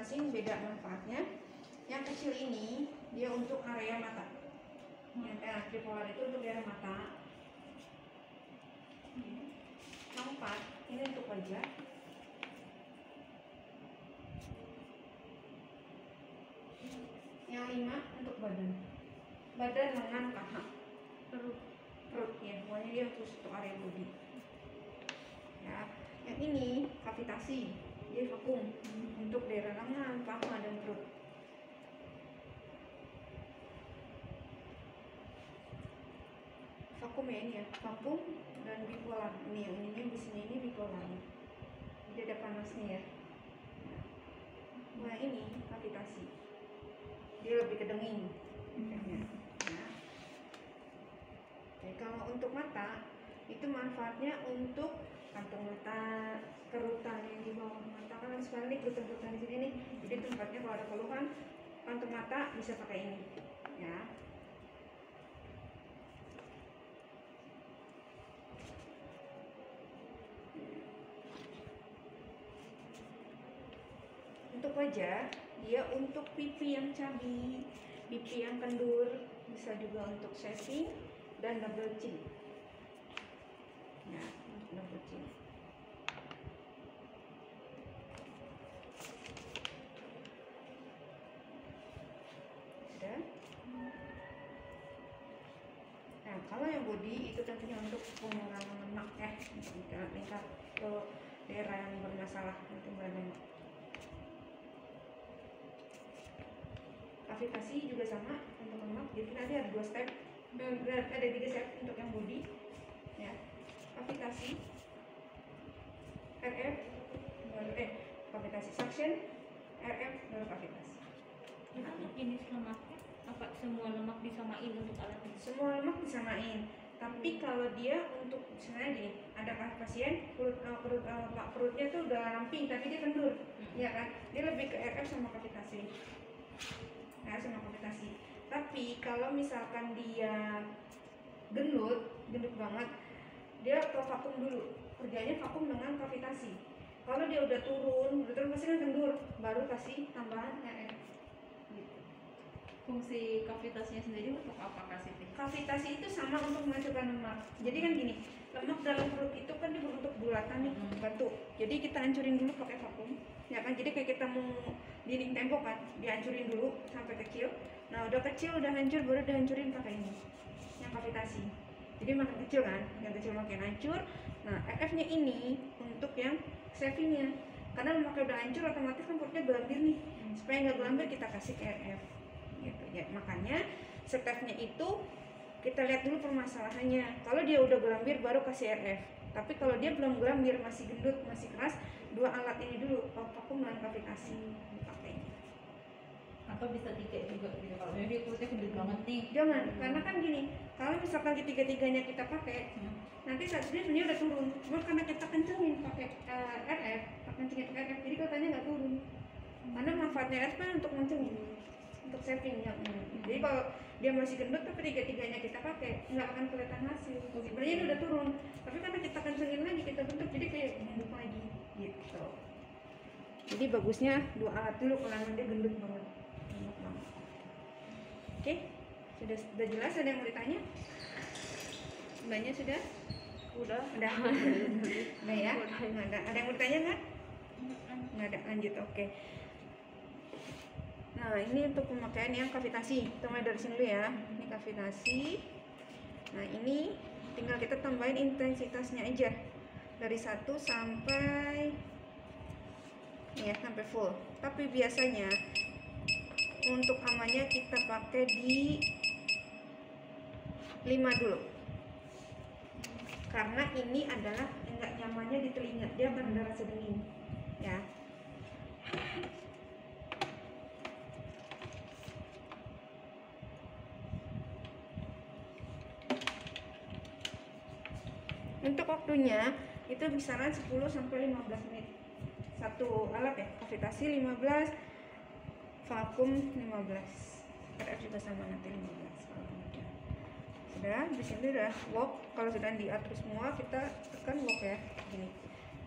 masing-masing beda manfaatnya. Yang kecil ini dia untuk area mata. Yang tripolar itu untuk area mata. Yang 4 ini untuk wajah. Yang 5 untuk badan. Badan, lengan, paha, perut ya, pokoknya dia khusus untuk area body. Ya, yang ini kavitasi, dia vakum untuk daerah lengan, paha dan perut. Vakum ya ini ya, vakum dan bipolar. Ini yang ininya di sini ini bipolar. Jadi ada panasnya ya. Nah ini kavitasi, dia lebih ke denging. Nah, jadi kalau untuk mata itu manfaatnya untuk kantung mata, kerutan yang di bawah mata kan sekarang ini kerutan-kerutan di sini nih. Jadi tempatnya kalau ada keluhan kantung mata bisa pakai ini, ya. Untuk wajah, dia untuk pipi yang cabi, pipi yang kendur, bisa juga untuk shaving dan double chin. Ya, untuk double chin. Sudah. Nah, kalau yang body itu tentunya untuk pengurangan lemak ya, untuk lingkar ke daerah yang bermasalah untuk lemak. Kavitasi juga sama untuk lemak. Jadi nanti ada 2 step, ada 3 step untuk yang body. Ya, kavitasi, RF, baru kavitasi suction, RF, baru kavitasi. Itu untuk jenis lemaknya apa semua lemak disamain untuk alat ini? Semua lemak disamain. Tapi kalau dia untuk misalnya gini, ada pasien perutnya tuh udah ramping tapi dia kendur, ya kan? Dia lebih ke RF sama kavitasi. Nah, sama kavitasi. Tapi kalau misalkan dia gendut banget, dia ke vakum dulu. Kerjanya vakum dengan kavitasi. Kalau dia udah turun pasti kan kendur, baru kasih tambahan RF. Gitu. Fungsi kavitasinya sendiri untuk apa Kak Siti? Kavitasi itu sama untuk menghasilkan lemak. Jadi kan gini, lemak dalam perut itu kan dibentuk bulatan nih, batu. Jadi kita hancurin dulu pakai vakum, ya kan? Jadi kayak kita mau dinding tembok kan, dihancurin dulu sampai kecil. Nah udah kecil, udah hancur, baru dihancurin pakai ini, yang kavitasi. Jadi makin kecil kan, yang kecil makin hancur. Nah RF-nya ini untuk yang shavingnya, karena lemaknya udah hancur, otomatis kan perutnya gelambir nih. Supaya nggak gelambir kita kasih RF. Gitu ya, makanya stepnya itu kita lihat dulu permasalahannya. Kalau dia udah gelambir baru kasih RF. Tapi kalau dia belum gelambir, masih gendut, masih keras, 2 alat ini dulu, vakum dan kavitasi dipakai. Atau bisa 3 juga gitu kalau dia kulitnya gendut banget nih. Jangan, karena kan gini, kalau misalkan ketiga-tiganya kita pakai, nanti saat ini sebenarnya udah turun. Cuma karena kita kencengin pakai RF, kencengin pakai RF, jadi katanya nggak turun. Karena manfaatnya RF kan untuk kencengin, untuk saving ya. Jadi kalau dia masih gendut tapi tiga-tiganya kita pakai, nggak akan kelihatan hasil. Sebenarnya ini udah turun, tapi karena kita kencengin lagi, kita bentuk jadi kayak gendut lagi gitu. Jadi bagusnya 2 alat dulu kalau dia gendut banget. Oke, sudah jelas? Ada yang mau ditanya? Mbaknya sudah? Udah ya? Nggak ada. Ada yang mau ditanya nggak? Nggak ada, lanjut. Oke. Nah ini untuk pemakaian yang kavitasi. Kita mulai dari sini dulu ya. Ini kavitasi. Nah ini tinggal kita tambahin intensitasnya aja dari 1 sampai ya sampai full. Tapi biasanya untuk amannya kita pakai di 5 dulu. Karena ini adalah enggak nyamannya di telinga, dia benar-benar rasa dingin ya. Untuk waktunya itu kisaran 10 sampai 15 menit. Satu alat ya, kavitasi 15, vakum 15. RF juga sama nanti 15 kalau kemudian. Sudah, di sini udah lock. Kalau sudah diatur semua, kita tekan lock ya. Gini.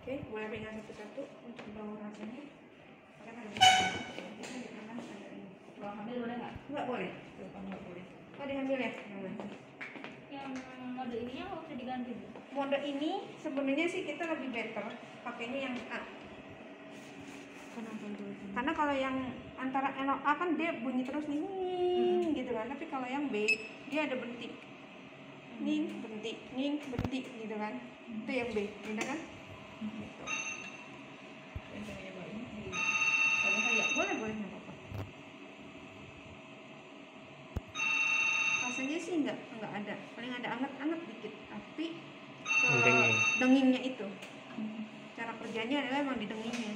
Oke, boleh pegang satu-satu untuk bawah rasanya. Pakai Nggak boleh. Nggak boleh. Oh diambil ya. Jangan. Yang mode ini yang harus diganti Bu. Mode ini sebenarnya sih kita lebih better pakainya yang A. Kenapa itu? Karena kalau yang antara N A kan dia bunyi terus nih gitu kan. Tapi kalau yang B dia ada bentik. Ning, bentik, ning, bentik gitu kan. Itu yang B, beda kan? Gitu. Yang saya nyobain di ada kayak Boleh nggak apa-apa. Rasanya sih nggak ada, paling ada anget-anget dikit. Tapi Denging. dengingnya itu, cara kerjanya adalah emang di dengingnya.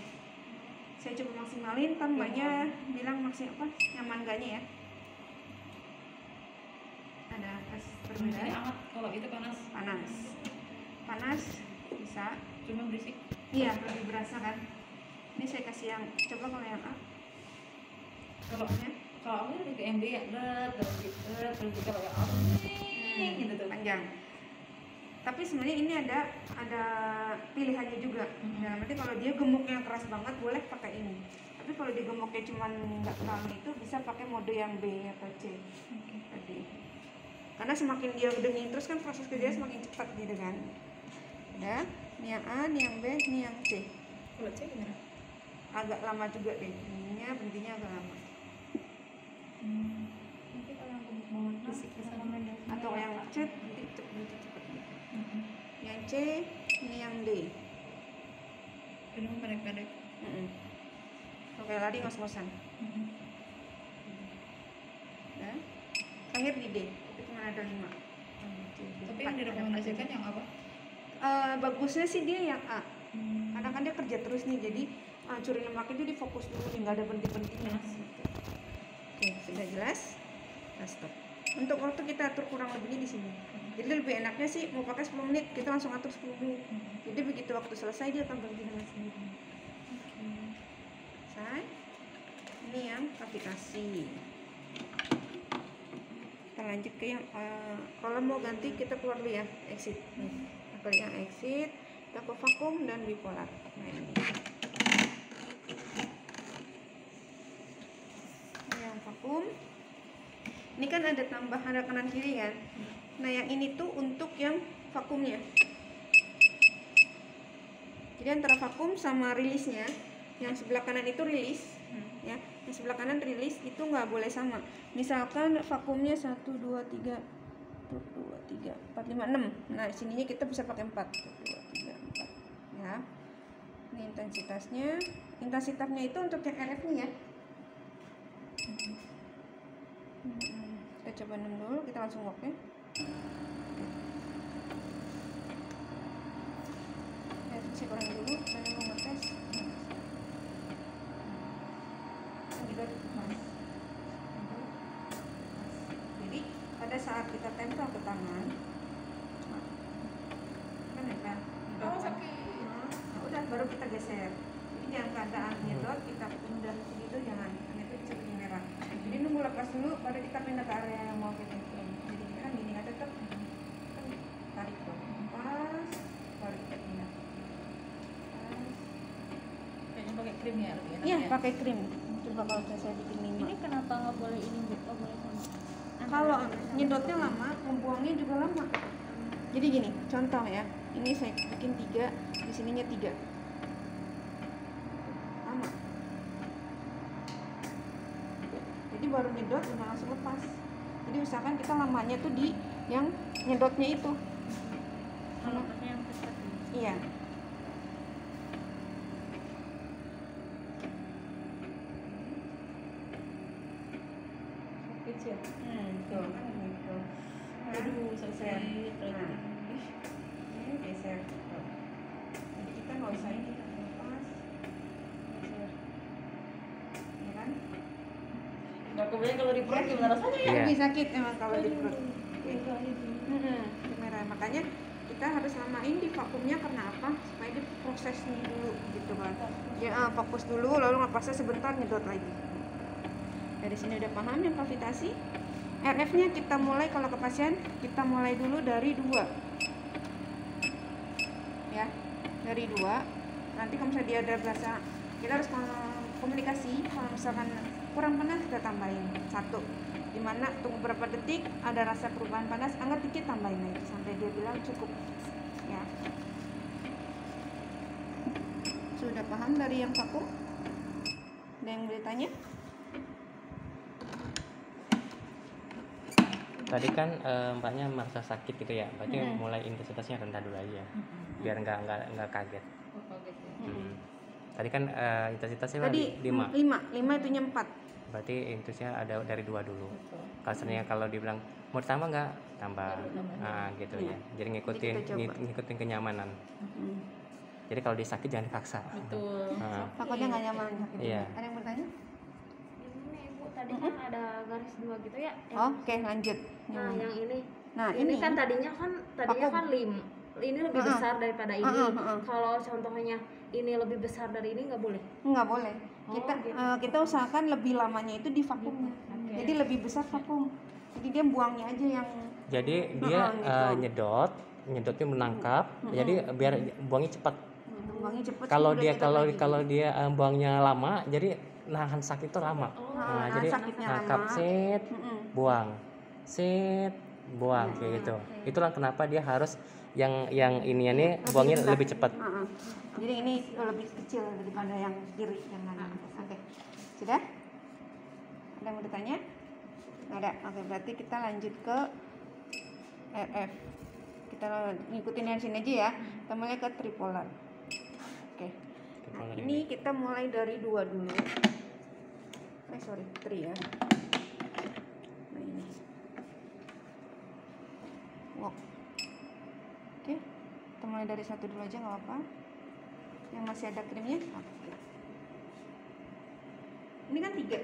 Saya coba maksimalin, kan mbaknya bilang maksimal apa? Nyaman gaknya ya? Ada ini perbedaan. hangat, kalau itu panas. Panas bisa. Cuma berisik. Iya, lebih berasa kan. Ini saya kasih yang coba kalau yang A. Kalau Ya. kalau aku lebih ke MD ya, terus kalau yang aku gitu tuh. Panjang. Tapi sebenarnya ini ada pilihannya juga. Nah, nanti kalau dia gemuknya keras banget boleh pakai ini. Tapi kalau dia gemuknya cuman nggak terlalu itu bisa pakai mode yang B atau C tadi. Karena semakin dia dingin terus kan proses kerjanya semakin cepat gitu kan. Udah, ini yang A, ini yang B, ini yang C. Kalau C gimana? Agak lama juga deh. Ininya berhentinya agak lama. Nanti kalau yang gemuk banget Fisik bisa sama. rekomendasi Atau yang apa? C berhenti cepet gitu. Yang C, ini yang D. Ini pendek-pendek. Oke, lari ngos-ngosan. Nah, terakhir di D, itu cuma ada 5. Tapi yang direkomendasikan yang apa? Bagusnya sih dia yang A. Karena kan dia kerja terus nih, jadi curi lemaknya itu difokus dulu nih, nggak ada berhenti-berhentinya. Gitu. Oke, sudah jelas? Nah, stop. Untuk waktu kita atur kurang lebihnya di sini. Jadi lebih enaknya sih mau pakai 10 menit, kita langsung atur 10 menit. Jadi begitu waktu selesai dia akan berhenti dengan sendiri. Selesai. Ini yang kavitasi. Kita lanjut ke yang kalau mau ganti kita keluar dulu ya, exit. Kita yang exit, kita ke vakum dan bipolar. Nah ini. Ini yang vakum. Ini kan ada tambah, ada kanan kiri kan. Nah yang ini tuh untuk yang vakumnya. Jadi antara vakum sama rilisnya, yang sebelah kanan itu rilis, ya. Yang sebelah kanan rilis itu nggak boleh sama. Misalkan vakumnya 1, 2, 3, 4, 5, 6. Nah sininya kita bisa pakai 4, 1, 2, 3, 4. Ya. Ini intensitasnya. Intensitasnya itu untuk yang RF nya ya. Kita coba 6 dulu, kita langsung walk ya. Saya kurang dulu, saya mau ngetes. Jadi pada saat kita tempel ke tangan, kan ya kan? Nah, udah baru kita geser. Jadi jangan keadaan nyedot kita pindah gitu, jangan. Karena itu bisa bikin merah. Jadi nunggu lepas dulu, baru kita pindah ke area yang mau kita tempel. Jadi kan gini nggak tetap. Kan tarik tuh, pas, baru kita pindah. Kayaknya pakai krim ya lebih enak Iya, ya. pakai krim. Coba kalau saya bikin 5. Ini kenapa nggak boleh ini Bu? Nggak boleh sama? Kalau nyedotnya lama, membuangnya juga lama. Jadi gini, contoh ya. Ini saya bikin 3, di sininya 3. Lama. Jadi baru nyedot udah langsung lepas. Jadi usahakan kita lamanya tuh di yang nyedotnya itu. Kalau pakai yang cepat Bu. Iya. Kecil. Tuh kan gitu. Aduh, selesai. Nah. Ini geser. Jadi kita nggak usah ini lepas. Geser. Ya kan? Nggak kebayang kalau di perut gimana rasanya ya? Iya. Lebih sakit emang kalau di perut. Oke. Itu Itu merah. Makanya kita harus lamain di vakumnya karena apa? Supaya dia prosesnya dulu gitu kan. Ya fokus dulu lalu ngepasnya sebentar nyedot lagi. Dari sini udah paham yang kavitasi. RF-nya kita mulai kalau ke pasien kita mulai dulu dari 2. Ya, dari 2. Nanti kalau misalnya dia udah berasa, kita harus komunikasi. Kalau misalkan kurang panas kita tambahin 1. Dimana tunggu berapa detik, ada rasa perubahan panas, angkat dikit, tambahin lagi sampai dia bilang cukup. Ya. Sudah paham dari yang vakum? Ada yang boleh tanya? Tadi kan mbaknya merasa sakit gitu ya, berarti mulai intensitasnya rendah dulu aja, biar nggak kaget. Oh, kaget ya. Tadi kan intensitasnya Tadi 5, 5 itunya 4. berarti intensitasnya ada dari 2 dulu. Betul. Kalau dibilang mau tambah nggak, tambah, gitu ya. Jadi ngikutin Jadi kita coba. ngikutin kenyamanan. Jadi kalau dia sakit jangan dipaksa. Betul. Takutnya nggak nyaman. Iya. Ada yang bertanya? Ini Ibu tadi kan ada garis 2 gitu ya. Oke, lanjut. Nah, yang ini. Nah, ini kan tadinya kan Vakum. kan ini lebih besar daripada ini. Heeh. Kalau contohnya ini lebih besar dari ini nggak boleh. nggak boleh. Oh, Kita gitu. kita usahakan lebih lamanya itu di vakumnya. Oke. Jadi lebih besar vakum. Jadi dia buangnya aja yang Jadi dia gitu. nyedotnya menangkap. Jadi biar buangnya cepat. buangnya cepet. Kalau udah dia nyedot kalau lagi. kalau dia buangnya lama, jadi nahan sakit itu lama. Nah, Jadi sakitnya nangkap lama. sit, buang, sit, buang kayak gitu. Itulah kenapa dia harus yang ininya nih buangnya cepat. lebih cepat. Jadi ini lebih kecil daripada yang kiri yang lain. Oke. Sudah? Ada yang mau ditanya? Nggak ada. Oke, berarti kita lanjut ke RF. Kita ngikutin dari sini aja ya. Kita mulai ke tripolar. Oke. Nah, ini kita mulai dari 2 dulu. Sorry, 3 ya. Nah, ini. Walk. Oke. Kita mulai dari 1 dulu aja nggak apa-apa. Yang masih ada krimnya. Oke. Ini kan 3.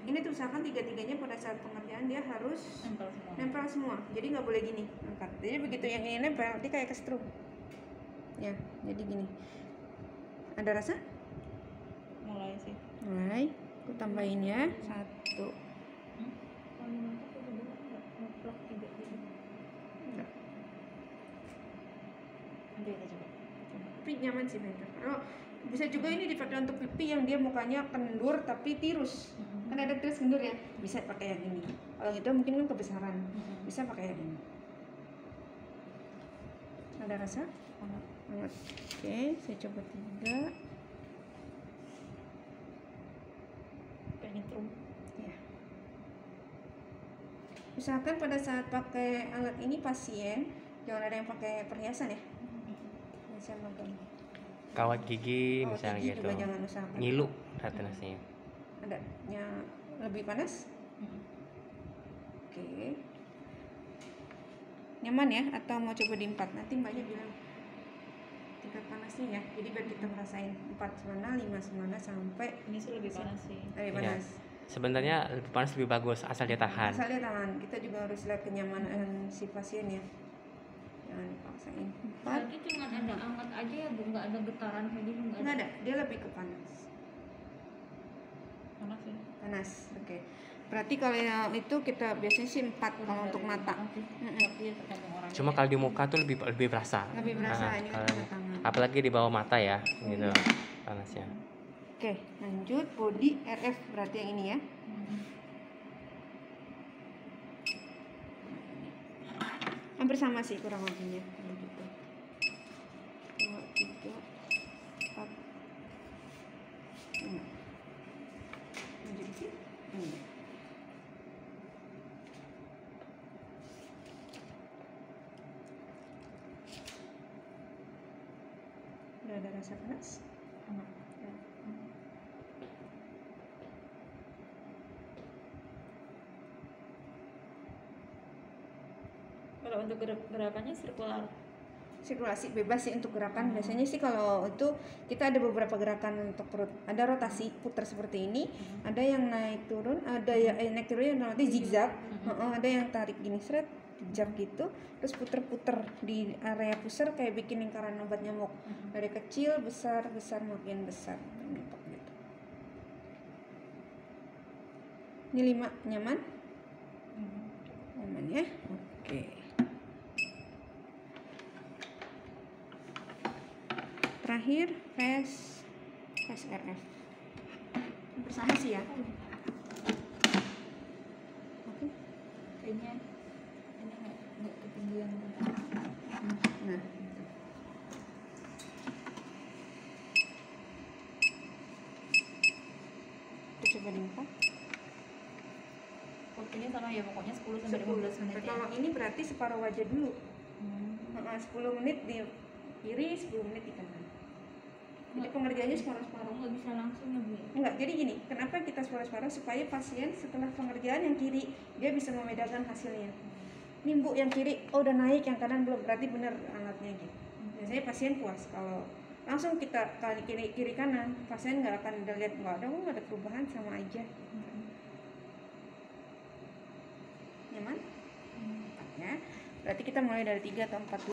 Ini tuh usahakan 3-3-nya pada saat pengerjaan dia harus nempel semua. Jadi nggak boleh gini angkat. Jadi begitu yang ini nempel, dia kayak kesetrum. Ya, jadi gini. Ada rasa? Mulai sih. Mulai. Aku tambahin ya. 1. Kalau mantap itu benar nggak ngeplak 3 gitu. Enggak. Nanti kita coba. Tapi nyaman sih bener. Oh, bisa juga ini dipakai untuk pipi yang dia mukanya kendur tapi tirus. Kan ada tirus kendur ya. Bisa pakai yang ini. Kalau itu mungkin kan kebesaran. Bisa pakai yang ini. Ada rasa? Hangat. Oke, saya coba 3. Kayak nyetrum. Ya. Usahakan pada saat pakai alat ini pasien jangan ada yang pakai perhiasan ya. Perhiasan logam. Kawat gigi Kawat misalnya gigi gitu. juga jangan usahakan. Ngilu retinasnya. Adanya lebih panas? Oke. Nyaman ya? Atau mau coba di 4? Nanti mbaknya bilang tingkat panasnya ya. Jadi biar kita merasain 4 semana, 5 semana sampai Ini sih lebih panas sih. lebih Iya. panas. Sebenarnya lebih panas lebih bagus asal dia tahan. Asal dia tahan. Kita juga harus lihat kenyamanan si pasien ya. Jangan dipaksain. 4. Berarti cuma ada angkat aja ya Bu, nggak ada getaran kayak gitu nggak Nggak ada. ada. Dia lebih ke panas. Panas sih. Panas. Oke. Berarti kalau yang itu kita biasanya sih 4 kalau untuk mata. Tapi tergantung orangnya. Cuma kalau di muka tuh lebih berasa. Lebih berasa Nah, ini kan kalau- pakai tangan. apalagi di bawah mata ya, gitu panasnya. Oke, lanjut body RF berarti yang ini ya. Hampir sama sih kurang lebihnya kayak gitu. 2, 3, 4, 5. Lanjut di sini. Ini. Udah ada rasa panas? Ya. Kalau untuk gerakannya sirkular. Sirkulasi bebas sih untuk gerakan. Biasanya sih kalau itu kita ada beberapa gerakan untuk perut. Ada rotasi putar seperti ini, ada yang naik turun, ada yang naik turun yang nanti zigzag. Ada yang tarik gini seret, zigzag gitu. Terus puter-puter di area pusar kayak bikin lingkaran obat nyamuk. Dari kecil besar besar makin besar. Gitu. Ini 5 nyaman? Nyaman ya? Oke. Terakhir face RF. Bersama sih ya. Oke. itunya ini nggak ketinggian. Nah, kita coba dibuka. Waktunya sama ya, pokoknya 10 sampai 15 menit ya. Kalau ini berarti separuh wajah dulu. Hmm. 10 menit di kiri, 10 menit di kanan. Jadi pengerjaannya separuh-separuh. nggak bisa langsung ya Bu? Enggak, jadi gini, kenapa kita separuh-separuh? Supaya pasien setelah pengerjaan yang kiri, dia bisa membedakan hasilnya. Ini Bu, yang kiri, oh udah naik, yang kanan belum, berarti benar alatnya gitu. Biasanya pasien puas. Kalau langsung kita kali kiri kanan, pasien nggak akan udah lihat, nggak ada perubahan, sama aja. Nyaman? Ya, berarti kita mulai dari 3 atau 4